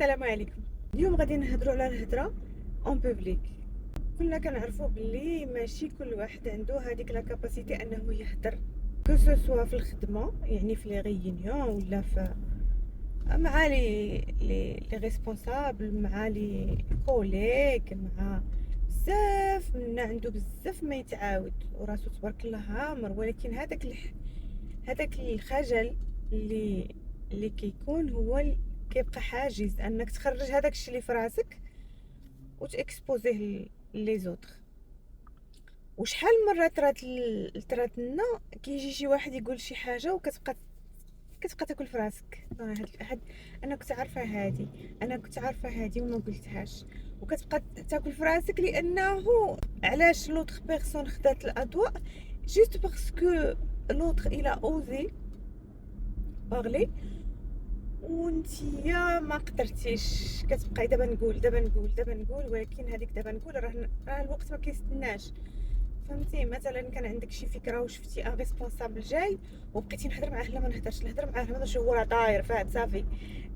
السلام عليكم. اليوم غادي نهضروا على الهضره اون بوبليك. كلنا كنعرفوا باللي ماشي كل واحد عنده هذيك لا كاباسيتي انه يهضر، كو سوا في الخدمه يعني في لي ريونيون ولا في مع لي ريسبونسابل، مع لي كوليك، مع بزاف منا عنده بزاف ما يتعاود وراسو تبارك الله عامر، ولكن هذاك الخجل اللي كيكون هو كيبقى حاجز انك تخرج هذاك الشيء اللي في راسك وتاكسبوزيه لي زوتر. وشحال من مره طرات لنا كيجي شي واحد يقول شي حاجه وكتبقى تاكل في راسك. هاد انا كنت عارفه هادي، انا كنت عارفه هادي وما قلتهاش، وكتبقى تاكل في راسك لانه علاش لوطخ بيرسون خدات الاضواء جوست باسكو لوطخ الى اوزي بارلي وانتيا ما قدرتيش. كتبقاي دابا نقول، ولكن هذيك دابا نقول راه الوقت ما كيستناش. فهمتي؟ مثلا كان عندك شي فكره وشفتي ان ريسبونسابل جاي وبقيتي نهضر معاه، لا ما نهضرش، هو راه طاير فهاد صافي.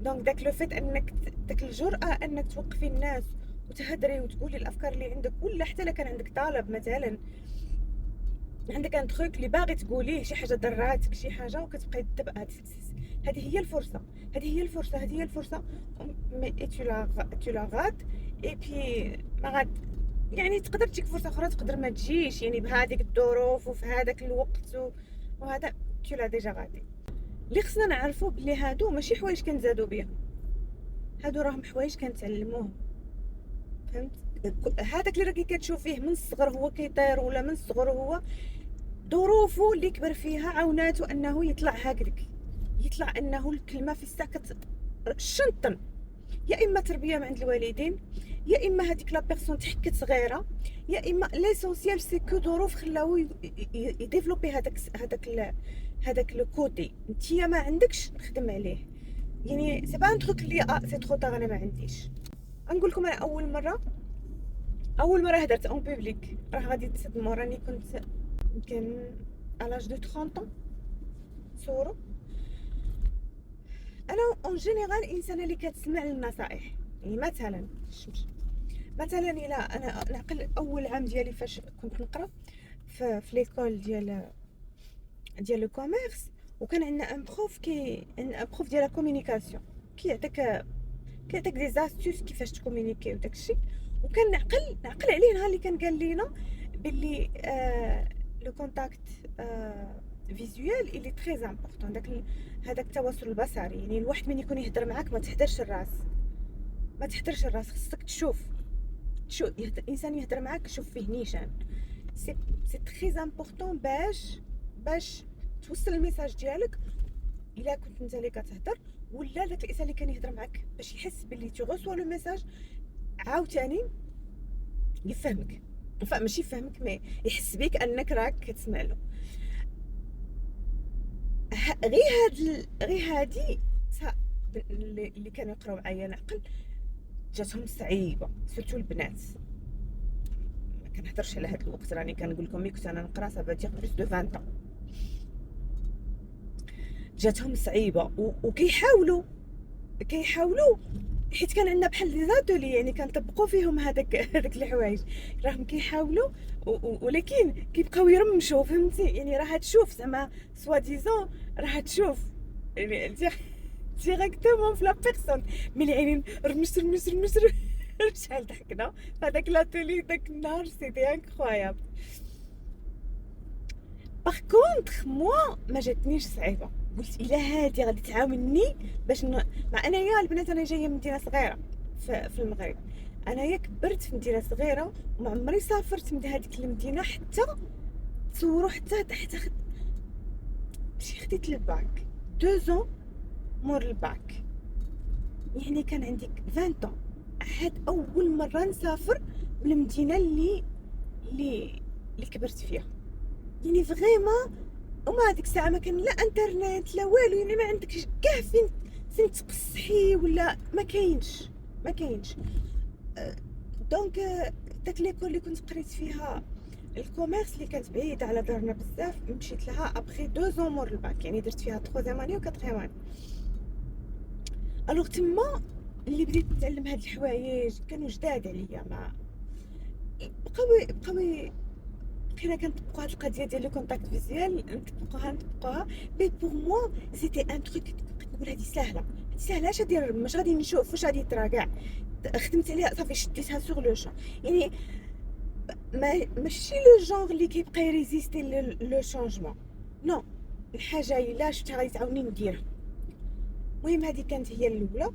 دونك داك لو فيت انك داك الجرأه انك توقفي الناس وتهضري وتقولي الافكار اللي عندك، ولا حتى الا كان عندك طلب، مثلا عندك ان تروك اللي باغي تقوليه، شي حاجه ضراتك، شي حاجه وكتبقاي تدبق، هذه هي الفرصه، مي tu la غات اي بي ما غاد، يعني تقدر تجيك فرصه اخرى، تقدر ما تجيش، يعني بهذيك الظروف وفي هذاك الوقت وهذا tu لا ديجا غادي. اللي خصنا نعرفوا بلي هادو ماشي حوايج كنزادو بهم، هادو راهم حوايج كنتعلموهم. فهمت؟ هذاك اللي راكي كتشوفيه من الصغر هو كيطير، ولا من الصغر هو ظروفه اللي كبر فيها عاوناته انه يطلع هكذاك، يطلع انه الكلمه في الساكت شنطن، يا اما تربيه من عند الوالدين، يا اما هذيك لا بيرسون تحكت صغيره، يا اما ليسونسيال سي كو ظروف خلاو يديفلوبي هذاك لو كوتي نتيا ما عندكش، نخدم عليه. يعني سي با ان تروك اللي سي ترو طار انا ما عنديش. نقول لكم انا اول مره هدرت اون بوبليك راه غادي تصدموا، راني كنت يمكن الاج دو 30 طون صوروا. انا اون جينيرال انسانه اللي كتسمع للنصائح، يعني مثلا الى انا نعقل اول عام ديالي فاش كنت نقرا في ليكول ديال لو كوميرس، وكان عندنا ان بروف ديال لا كومونيكاسيون كيعطيك دي زاستوس كيفاش تكومونيكي وداكشي. وكان نعقل عليه نهار اللي كان قال لينا باللي لو كونتاكت فيزوال اللي تري امبورطون، هذاك التواصل البصري. يعني الواحد من يكون يهضر معاك ما تحضرش الراس، خصك تشوف الانسان يهضر معاك، شوف فيه نيشان. سي تري امبورطون باش توصل الميساج ديالك، الا كنت انت اللي كتهضر ولا داك الانسان اللي كان يهضر معاك، باش يحس باللي تو غوسوا لو ميساج عاوتاني يفهمك. ماشي يفهمك، مي يحس بك انك راك كتسمع له. غير هادي اللي كانوا يقراو معايا نعقل جاتهم صعيبه، سورتو البنات. ما كنهضرش على هاد الوقت، راني كنقول لكم ملي كنت انا نقرا سافا دير بلوس دو 20 طون، جاتهم صعيبه وكيحاولوا حيت كان عندنا بحال لي زاتولي، يعني كنطبقوا فيهم هذاك الحوايج، راهم كيحاولوا ولكن كيبقاو يرمشوا. فهمتي؟ يعني راه تشوف زعما سوا ديزون، راه تشوف يعني ديريكتومون في لا بيرسون ملي عينين رمش شحال ضحكنا هذاك لاتولي داك النهار، سيتي انكرويابل. باغ كونطخ موا ما جاتنيش صعيبه، قلت الا هادي غادي تعاونني باش مع انايا البنات انا جايه من مدينه صغيره في المغرب، انايا كبرت في مدينه صغيره وما عمري سافرت من هذيك المدينه حتى تصوروا، حتى مشي خديت الباك 2 ans مور الباك، يعني كان عندي 20 ans. هاد اول مره نسافر من المدينه اللي كبرت فيها، يعني فريمون. وما هذيك الساعه ما كان لا انترنت لا والو، يعني ما عندكش كاع فين تقصحي ولا ما كاينش. دونك داك ليكول اللي كنت قريت فيها الكوميرس اللي كانت بعيده على دارنا بزاف، مشيت لها ابخي 2 ans مور الباك، يعني درت فيها 3 اني و 4 اني. الوغ تما اللي بديت نتعلم هاد الحوايج كانوا جداد عليا، ما بقينا كنطبقوا هاد القضيه ديال لو كونتاكت فيزيوال، نطبقوها مي بور موا سيتي ان تروك كنت نقول هادي ساهله، اش غادي مش غادي نشوف واش غادي يطرا كاع. خدمت عليها صافي، شديتها سوغ لو شون. يعني ماشي لو جونغ اللي كيبقى يريزيستي لو شونجمون، نو، الحاجه الا شفتها غادي تعاوني نديرها. المهم هذه كانت هي الاولى.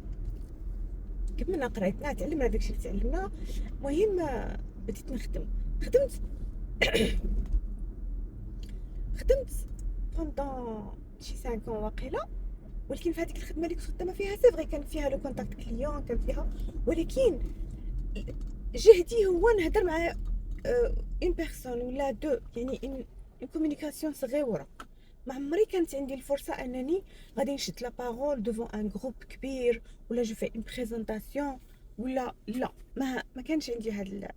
كملنا قرايتنا، تعلمنا داكشي اللي تعلمنا. المهم بديت نخدم. خدمت خدمت بوندون شي 5 واقيلا، ولكن في هذيك الخدمه اللي كنت خدامه فيها سي فغي كان فيها لو كونتاكت كليون، كان فيها، ولكن جهدي هو نهضر مع اون بيرسون ولا دو، يعني اون كومونيكاسيون صغيره. ما عمري كانت عندي الفرصه انني غادي نشد لا بارول ديفون ان جروب كبير، ولا جو في اون بريزونطاسيون، ولا لا، ما كانش عندي هاد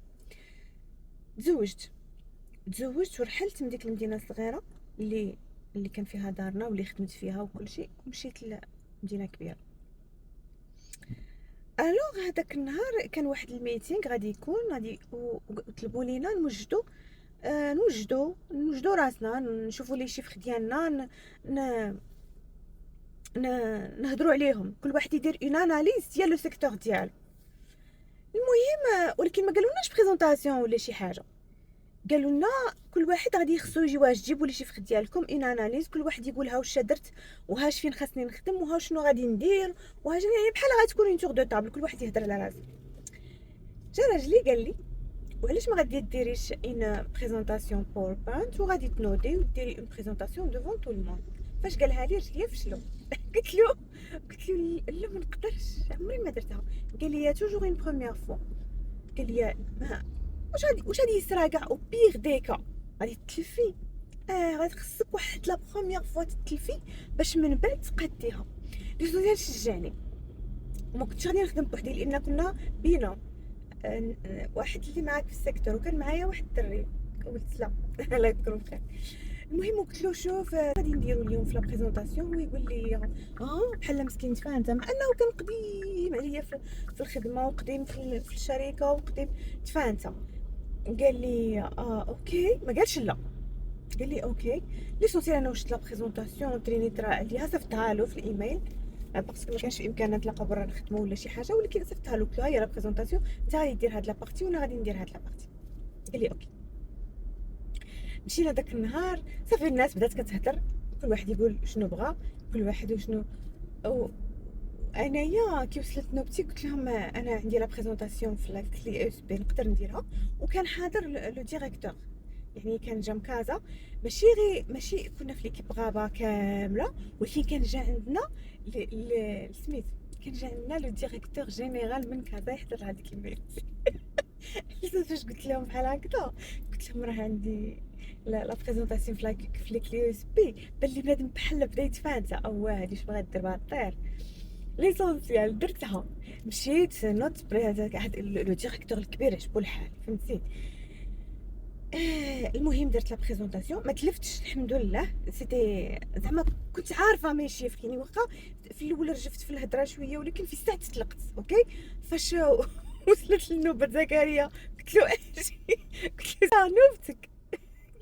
تزوجت ورحلت من ديك المدينه الصغيره اللي كان فيها دارنا واللي خدمت فيها وكل شيء، ومشيت لمدينه كبيره. الوغ هذاك النهار كان واحد الميتينغ غادي يكون غادي، وطلبوا لينا نوجدوا راسنا، نشوفوا لي شيفر ديالنا، نهضروا عليهم، كل واحد يدير اون اناليز ديال لو سيكتور ديالو. المهم ولكن ما قالولناش بريزونطاسيون ولا شي حاجه، قالوا لنا كل واحد غادي يخصو يجي، واش جيبوا لي شيفر ديالكم اون اناليز، كل واحد يقول ها واش درت، وهاش فين خاصني نخدم، وها شنو غادي ندير، وها يعني بحال غتكون اون تور دو طابل، كل واحد يهضر على راسو. جا راجلي قال لي وعلاش ما غادي ديريش اون بريزونطاسيون باوربوينت وغادي تنوضي وديري اون بريزونطاسيون ديفون تو الموند. فاش قالها لي رجليا فشلو. قلت له لا ما نقدرش، عمري ما درتها. قال لي توجور اون بروميير فوا. قال لي واش غادي يصرا كاع، او بيغ ديكا غادي تتلفي. غادي خصك واحد لا بروميير فوا تتلفي باش من بعد تقديها. ليسوسيال شجعني، وما كنتش غادي نخدم بوحدي لان كنا بينهم واحد اللي معاك في السيكتور، وكان معايا واحد الدري. قلت لا الله يذكرو بخير. المهم قلت له شوف غادي نديرو اليوم في لا بريزونطاسيون، ويقول لي بحال مسكين تفاهمت مع انه كان قديم عليا في الخدمه، وقديم في الشركه، وقديم تفاهمت. قال لي اوكي، ما قالش لا، قال لي اوكي. ليسونسيال انا وشت لا بريزونطاسيون ترينيت عليها، صيفطها له في الايميل باسكو ما كانش في امكاننا نتلاقاو برا نخدموا ولا شي حاجه، ولكن صيفطها له، قلت له هي لا بريزونطاسيون، انت غادي دير هاد لابارتي وانا غادي ندير هاد لابارتي. قال لي اوكي. مشينا داك النهار، صافي الناس بدات كتهضر، كل واحد يقول شنو بغا، كل واحد وشنو. انايا كي وصلت نوبتي قلت لهم انا عندي لا بريزونطاسيون في لايف كلي اس بي نقدر نديرها، وكان حاضر لو ديريكتور، يعني كان جا مكازا، ماشي كنا في ليكيب غابه كامله، ولكن كان جا عندنا سميت، كان جا عندنا لو ديريكتور جينيرال من كازا يحضر هذيك الميتي. فاش قلت لهم بحال هكذا، قلت لهم راه عندي لا بريزونطاسيون في لي كلي اس بي، بان لي بنادم بحال بدا يتفانتا، او هادي واش بغات دير بها الطير. ليسونسيال درتها، مشيت نوت لو ديريكتور الكبير عجبو الحال، فهمتي. المهم درت لا بريزونطاسيون، ما تلفتش الحمد لله. سيتي زعما كنت عارفه ماشي فيني، واخا في الاول رجفت في الهضره شويه، ولكن في الساعه تطلقت اوكي. فاش وصلت لنوبه زكريا قلت له اجي، قلت له نوبتك،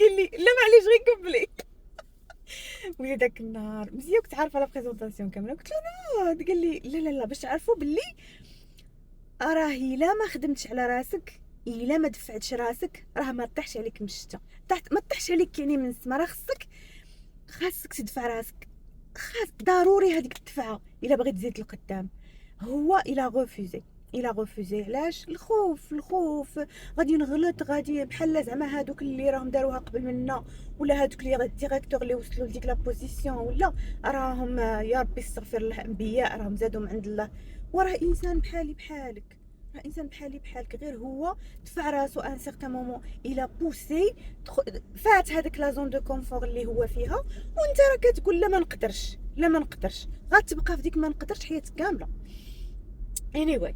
قال لي لا معليش غير كملي. وهي داك النهار مزيان كنت عارفه لا بريزونطاسيون كامله، قلت له نوض، قال لي لا باش تعرفوا باللي راه الا ما خدمتش على راسك، الا ما دفعتش راسك، راه ما طيحش عليك من الشتا، ما طيحش عليك يعني من السما، راه خاصك تدفع راسك، خاصك ضروري هذيك الدفعه الا بغيت تزيد لقدام. هو الى غوفوزي علاش؟ الخوف غادي نغلط، غادي بحال زعما هادوك اللي راهم داروها قبل منا، ولا هادوك اللي ديريكتور اللي وصلوا لديك لا بوزيسيون، ولا راهم يا ربي استغفر الله انبياء راهم زادوا من عند الله. وراه انسان بحالي بحالك، راه انسان بحالي بحالك، غير هو دفع راسو ان سيغتان مومون الى بوسي، فات هذاك لا زون دو كونفور اللي هو فيها، وانت راه كتقول لا ما نقدرش، غتبقى في ديك ما نقدرش حياتك كامله. anyway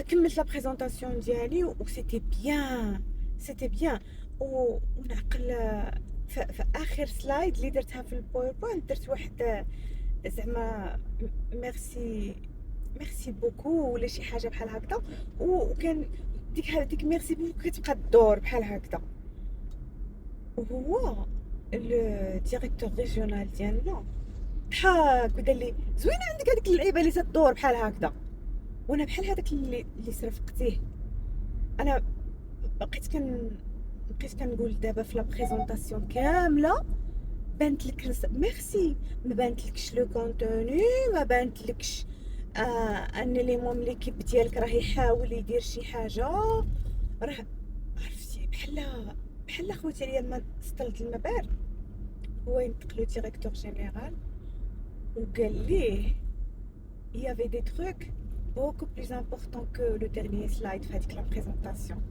كملت لا بريزونطاسيون ديالي و سيتي بيان ونعقل في اخر سلايد اللي درتها في الباوربوينت، درت واحد زعما ميرسي ميرسي بوكو ولا شي حاجه بحال هكذا. وكان ديك ميرسي بوكو كتبقى تدور بحال هكذا. وهو الديريكتور ريجيونال ديالنا ضحك ودار لي زوينه عندك هذيك اللعيبه اللي تدور بحال هكذا. وانا بحال هذاك اللي صرفقتيه. انا بقيت كنقول دابا في لا بريزونطاسيون كامله بانت لك ميرسي، ما بانت لكش لو كونتوني، ما بانت لكش ان لي موم ليكيب ديالك راه يحاول يدير شي حاجه. راه عرفتي بحال خوتي عليا ما سطلت الماء بارد. هو ينطق لو ديريكتور جينيرال وقال ليه il y avait des trucs beaucoup plus importants que le dernier slide في هذيك لا بريزونطاسيون.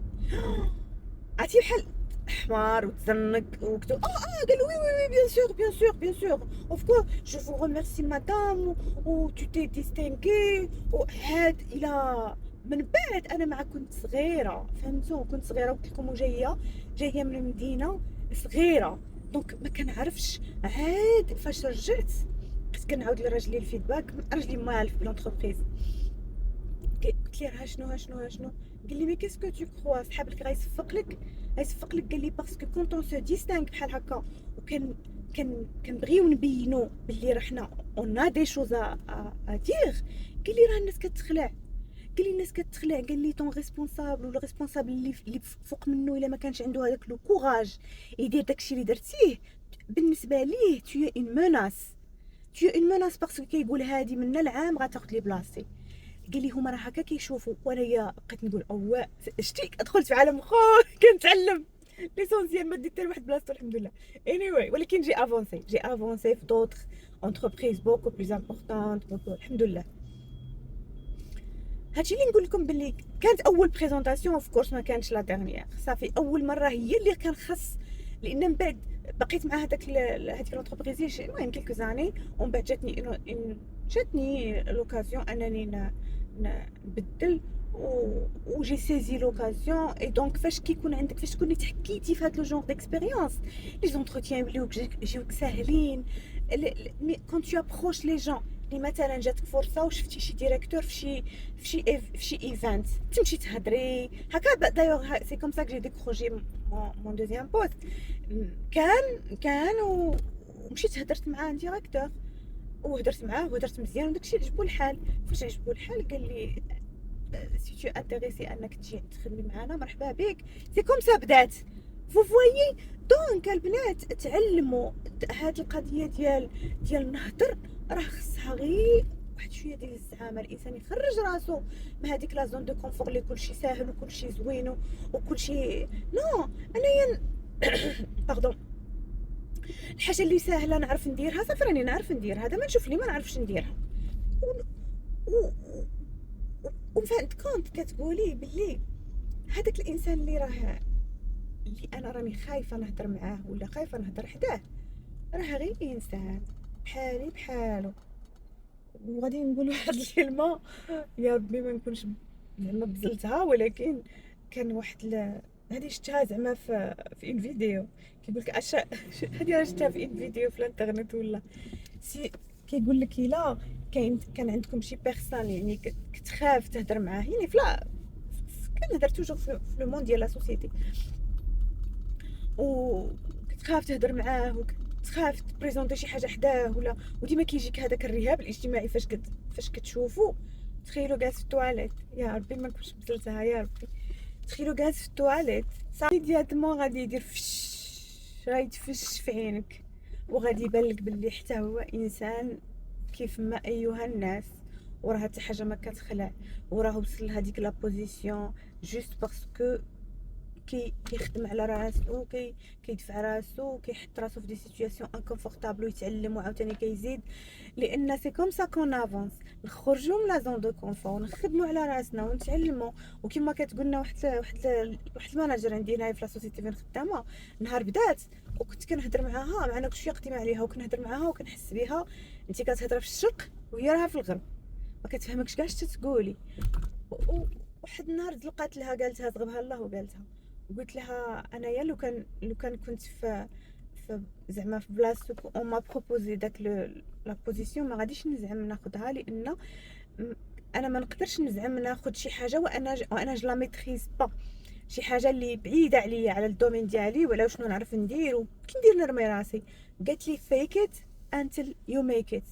عرفتي بحال حمار وتزنق وكتب قال له وي وي وي بيان سور بيان سور بيان سور اوف كور جو فو ريميرسي مدام و تو تي ديستينغي. وهاد الى من بعد انا مع كنت صغيره فهمتوا، كنت صغيره قلت لكم جايه من مدينه صغيره دونك ما كنعرفش. عاد فاش رجعت بقيت كنعاود لراجلي الفيدباك، راجلي مال في لونتربريز. قلت ليه ها شنو قال لي مي كيسكو تو كخوا صحابك غيصفق لك قال لي باسكو كونط اون سو ديستانغ بحال هكا وكان كنبغيو نبينو باللي راه حنا اون ا دي شوز ا دير. قال لي راه الناس كتخلع، قال لي طون ريسبونسابل ولا ريسبونسابل اللي فوق منه الا ما كانش عنده هذاك لو كوراج يدير داكشي اللي درتيه بالنسبه ليه تو اون موناس باسكو كيقول هادي من العام غتاخذ لي بلاصتي. قال لي هما راه هكا كيشوفوا. وانايا بقيت نقول شتي دخلت في عالم اخر كنتعلم ليسونسيال ما ديت حتى لواحد بلاصتو الحمد لله. anyway ولكن جي افونسي في دوطخ انتربريز بوكو بلوز امبورطونط بوكو الحمد لله. هادشي اللي نقول لكم باللي كانت اول بريزونطاسيون اوف كورس ما كانش لا ديرنيير صافي اول مره هي اللي كان خص. لان من بعد بقيت مع هذيك لونتربريز المهم كيلكو زاني ومن بعد جاتني لوكازيون انني نبدل وجي سيزي لوكازيون. اي دونك فاش تكوني تحكيتي في هاد لو جونغ ديكسبيريونس لي زونتروتيان يجيوك ساهلين. كون تو ابروش لي جون اللي مثلا جاتك فرصه وشفتي شي ديريكتور في شي ايفنت تمشي تهضري هكا. دايوغ سي كوم سا كو جي ديكروجي مون دوزيام بوست. كان ومشيت هضرت مع ان ديريكتور وهضرت معاه وهضرت مزيان وداكشي عجبو الحال. فاش عجبو الحال قال لي سي تو انتريسي انك تجي تخدمي معنا مرحبا بك. سي كوم سا بدات فو فويي. دونك البنات تعلموا هاد القضيه ديال نهضر راه خصها غير واحد شويه ديال الزعامه. الانسان يخرج راسو من هذيك لا زون دو كونفور اللي كلشي ساهل وكلشي زوين وكلشي نو. انايا باردون الحاجه اللي ساهله نعرف نديرها صافي راني نعرف نديرها. هذا ما نشوف لي ما نعرفش نديرها وفهمت كونت كتقولي باللي هذاك الانسان اللي انا راني خايفه نهضر معاه ولا خايفه نهضر حداه راه غير انسان بحالي بحالو. وغادي نقول واحد الكلمه يا ربي ما نكونش زعما بزلتها ولكن كان واحد هذه شفتها زعما في ان فيديو كيقول لك هذه راه شفتها في ان فيديو في الانترنت ولا كيقول لك الا كان عندكم شي بيرسون يعني كتخاف تهضر معاه يعني فلا كنهضر توجور في لو موند ديال لا سوسيتي وكتخاف تهضر معاه وكتخاف تبريزونطي شي حاجه حداه ولا وديما كيجيك هذاك الرهاب الاجتماعي فاش كتشوفو. تخيلوا جالس في التواليت يا ربي ما نكونش بزلتها يا ربي. تخيلوا جالس في التواليت صافي ديالتمون غادي يدير فش غيتفش في عينك وغادي يبان لك باللي حتى هو انسان كيف ما ايها الناس وراه حتى حاجه ما كتخلع وراه وصل لهاديك لا بوزيسيون جوست باسكو كيخدم على راسو كيدفع راسو كيحط راسو في دي سيتوياسيون انكونفورطابل ويتعلم وعاوتاني كيزيد. لان سي كوم سا كون افونس نخرجوا من لا زون دو كونفور نخدموا على راسنا ونتعلموا. وكما كتقولنا واحد الماناجر عندي هنايا في لا سوسيتي فين خدامه نهار بدات وكنت كنهضر معاها معنا كلشي قديم عليها وكنهضر معاها وكنحس بها انت كتهضر في الشرق وهي راها في الغرب ما كتفهمكش كاع اش تقولي. واحد النهار تلقات لها قالتها تغبها الله وقالتها قلت لها انايا لو كان كنت في زعما في بلاصتك اون ما بروبوزي داك لا بوزيسيون ما غاديش نزعم ناخذها لان انا ما نقدرش نزعم ناخذ شي حاجه وانا جو لا ميتريز با، شي حاجه اللي بعيده عليا على الدومين ديالي ولا شنو نعرف ندير وكي ندير نرمي راسي. قالت لي fake it until you make it.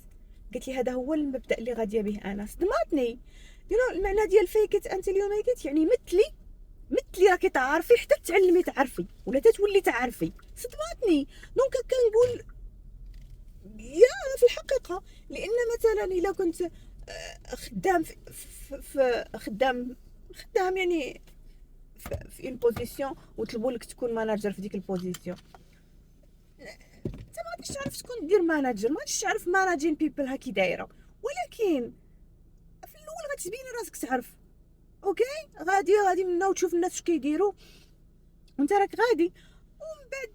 قالت لي هذا هو المبدا اللي غاديه به انا. صدماتني المعنى ديال fake it until you make it، يعني مثلي راكي تعرفي حتى تعلمي تعرفي ولا تتولي تعرفي. صدماتني. دونك كنقول يا في الحقيقه، لان مثلا الا كنت خدام في خدام يعني في اون بوزيسيون وطلبوا لك تكون ماناجر في ديك البوزيسيون، انت ما غاديش تعرف تكون دير ماناجر، ما غاديش تعرف ماناجين بيبل هاكي دايره، ولكن في الاول غتبيني راسك تعرف. اوكي غادي من هنا وتشوف الناس اش كيديروا وانت راك غادي، ومن بعد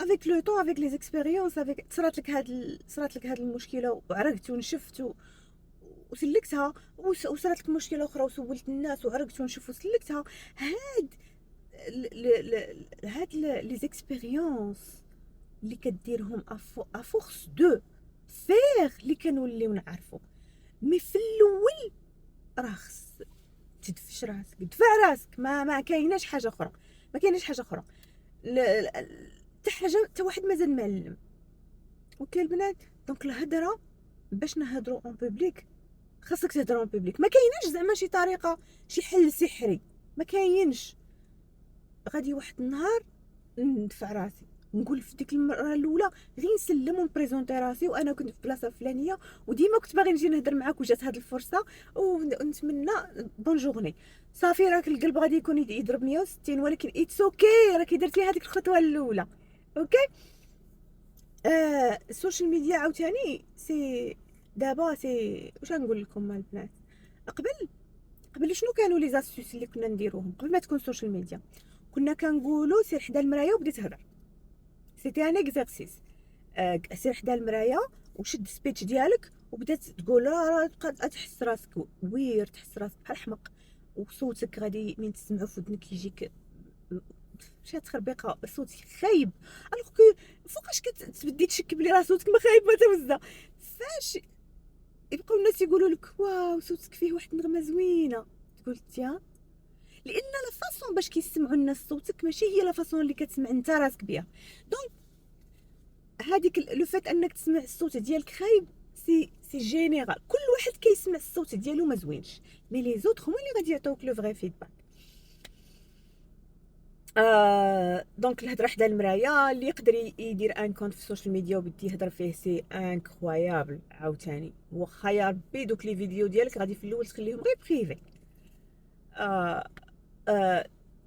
افيك لو طون افيك لي زيكسبيريونس صرات لك هاد المشكله وعرقت ونشفت وسلكتها، وصرات لك مشكله اخرى وسولت الناس وعرقت ونشوف وسلكتها. هاد لي زيكسبيريونس اللي كديرهم افورس دو فيغ اللي كنوليو نعرفو. مي في الاول راه خص تدفش راسك، دفع راسك، ما كايناش حاجه اخرى، ما كايناش حاجه اخرى. حتى حاجه حتى واحد مازال معلم. اوكي البنات، دونك الهضره باش نهضروا اون بوبليك خاصك تهضر اون بوبليك. ما كايناش زعما شي طريقه شي حل سحري، ما كاينش. غادي واحد النهار ندفع راسي نقول في ديك المره الاولى غير نسلم ونبريزونطي راسي وانا كنت في بلاصه فلانيه وديما كنت باغي نجي نهضر معاك وجات هذه الفرصه ونتمنى بون جورني. صافي راك القلب غادي يكون يضرب 160، ولكن اتس اوكي راكي درتي هذيك الخطوه الاولى. اوكي السوشيال ميديا عاوتاني سي دابا سي واش نقول لكم البنات، قبل شنو كانوا لي زاستيس اللي كنا نديروهم قبل ما تكون السوشيال ميديا؟ كنا كنقولوا سير حدا المرايه وبدي تهضر، سيتي ان اكزرسيس. سير حدا المرايه وشد سبيتش ديالك وبدات تقول راه تحس راسك وير، تحس راسك بحال حمق، وصوتك غادي من تسمعو في ودنك يجيك شي تخربيقه، صوتك خايب. الوغ كو فوقاش كتبدي تشك بلي راه صوتك ما خايب ما توزع. فاش يبقاو الناس يقولوا لك واو صوتك فيه واحد النغمه زوينه، تقول تيا، لان لا فاصون باش كيسمعوا الناس صوتك ماشي هي لا فاصون اللي كتسمع انت راسك بها. دونك هذيك لو فات انك تسمع الصوت ديالك خايب سي جينيرال، كل واحد كيسمع الصوت ديالو ما زوينش، مي لي زوطخ هما اللي غادي يعطيوك لو فري فيدباك. دونك الهضره حدا المرايه اللي يقدر يدير ان كونت في السوشيال ميديا وبدي يهضر فيه سي انكرويابل. عاوتاني واخا يا ربي دوك لي فيديو ديالك غادي في الاول تخليهم غير بريفي،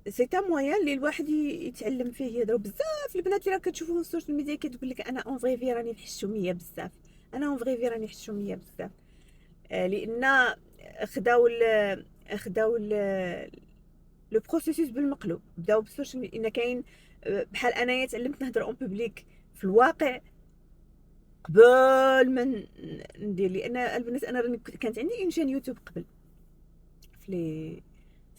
سي تا مويان اللي الواحد يتعلم فيه يهضروا. بزاف البنات اللي راك كتشوفوهم في السوشيال ميديا كتقول لك انا اون فري في راني محشوميه بزاف، انا اون فري في راني محشوميه بزاف، لان خداو لو بروسيسوس بالمقلوب. بداو بالسوشيال ميديا ان كاين بحال انايا تعلمت نهضر اون بوبليك في الواقع قبل ما ندير، لان البنات انا راني كانت عندي اون شين يوتيوب قبل في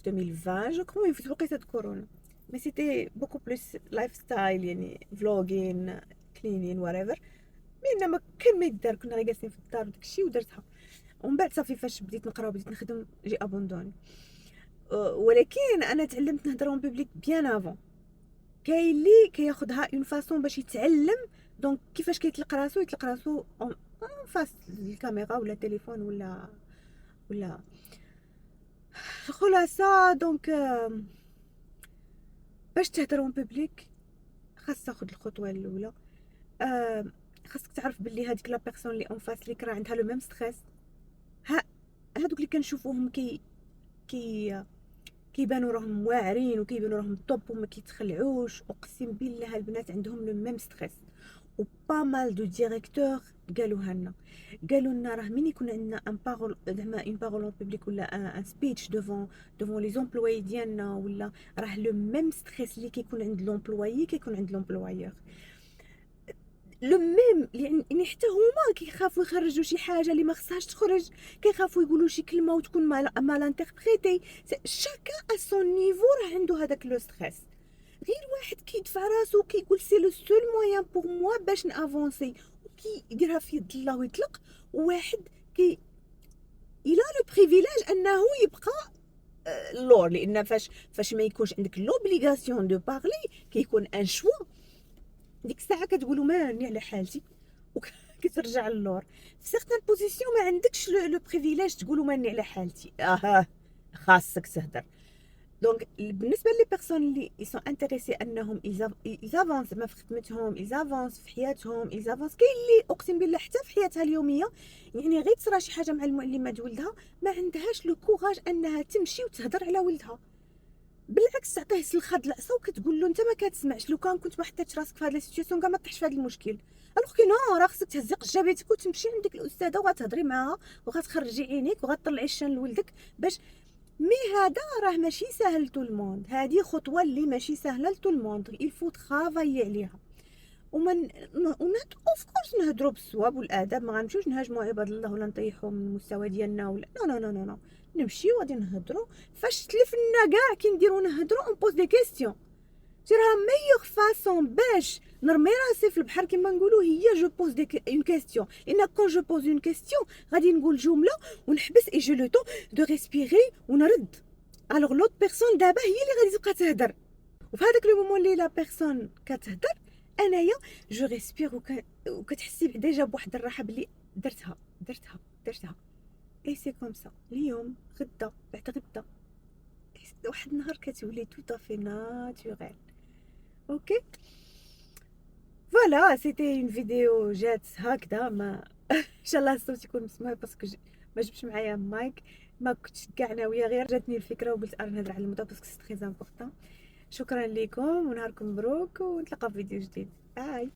2020 جو كرو في وقيته كورونا، مي سيتي بوكو بلوس لايف ستايل يعني فلوغين كلينين وريفر. مي انما كان ما يدار، كنا غير جالسين في الدار وداكشي ودرتها. ومن بعد صافي فاش بديت نقرا وبديت نخدم جي ابوندوني. ولكن انا تعلمت نهضر اون بوبليك بيان افون. كاين اللي كياخذها اون فاصون باش يتعلم، دونك كيفاش يطلق راسو اون فاس الكاميرا ولا التليفون ولا الخلاصه. دونك باش تهضر اون بوبليك خاص تاخذ الخطوه الاولى. خاصك تعرف باللي هذيك لا بيرسون اللي اون فاس ليك راه عندها لو ميم ستريس. هادوك اللي كنشوفوهم كيبانوا راهم واعرين وكيبانوا راهم طوب وما كيتخلعوش، اقسم بالله البنات عندهم لو ميم ستريس. و با مال دو ديريكتور قالوها لنا، قالوا لنا راه مين يكون عندنا ان بارول زعما اون بارول اون بوبليك ولا ان سبيتش دوفون لي زومبلوي ديالنا، ولا راه لو ميم ستريس اللي كيكون عند لومبلويي كيكون عند لومبلويور. لو ميم يعني حتى هما كيخافوا يخرجوا شي حاجه اللي ما خصهاش تخرج، كيخافوا يقولوا شي كلمه وتكون مال انتربريتي. شاكا ا سون نيفو راه عنده هذاك لو ستريس. غير واحد كيدفع راسو كيقول سي لو سول موين بور موا باش نافونسي وكيديرها في يد الله ويطلق، وواحد الى لو بريفيليج انه يبقى اللور، لان فاش ما يكونش عندك لوبليغاسيون دو بارلي كيكون ان شوا، ديك الساعه كتقولوا ما راني على حالتي وكترجع للور. في سيغتان بوزيسيون ما عندكش لو بريفيليج تقولوا ماني على حالتي، خاصك تهدر. دونك بالنسبه لي بيرسون اللي يسون انتريسي انهم يزافونس ما في خدمتهم، يزافونس في حياتهم، يزافونس كاين اللي اقسم بالله حتى في حياتها اليوميه يعني غير تصرا شي حاجه مع المعلمه د ولدها ما عندهاش لو كوراج انها تمشي وتهضر على ولدها، بالعكس تعطيه سلخه العصا وكتقول له انت ما كتسمعش، لو كنت ما حطيتش راسك في هذه السيتوياسيون كاع ما طيحش في هذا المشكل. الوغ كي نو، راه خصك تهزي قجابيتك وتمشي عندك الاستاذه وغتهضري معاها وغتخرجي عينيك وغتطلعي الشان لولدك باش مي هذا راه ماشي ساهل طول الموند، هذه خطوه اللي ماشي سهله لطول الموند، الفو ترافايي عليها. ومن اوف كورس نهضروا بالصواب والاداب، ما غنمشيوش نهاجموا عباد الله ولا نطيحوا من المستوى ديالنا ولا نو نو نو نو، نمشيو غادي نهضروا فاش تلفنا كاع كي نديروا نهضروا اون بوز دي كيسيون. راه ميور فاسون باش نرمي راسي في البحر كما نقولوا هي جو بوز دي اون كيسيون، لان كون جو بوز اون كيسيون غادي نقول جمله ونحبس اي جو لو طون دو ريسبيري ونرد. الوغ لوط بيرسون دابا هي اللي غادي تبقى تهضر، وفي هذاك لو مومون اللي لا بيرسون كتهضر انايا جو ريسبير وكتحسي ديجا بواحد الراحه بلي درتها اي سي كوم سا. اليوم غدا بعد غدا واحد النهار كتولي تو طافي ناتوريل. اوكي فوالا سيتي اون فيديو جات هكذا، ما ان شاء الله الصوت يكون مسموع باسكو ما جبتش معايا مايك، ما كنتش كاع ناويه، غير جاتني الفكره وقلت نهضر على الموضوع باسكو سي تري امبورطون. شكرا لكم ونهاركم مبروك ونتلاقى في فيديو جديد. باي.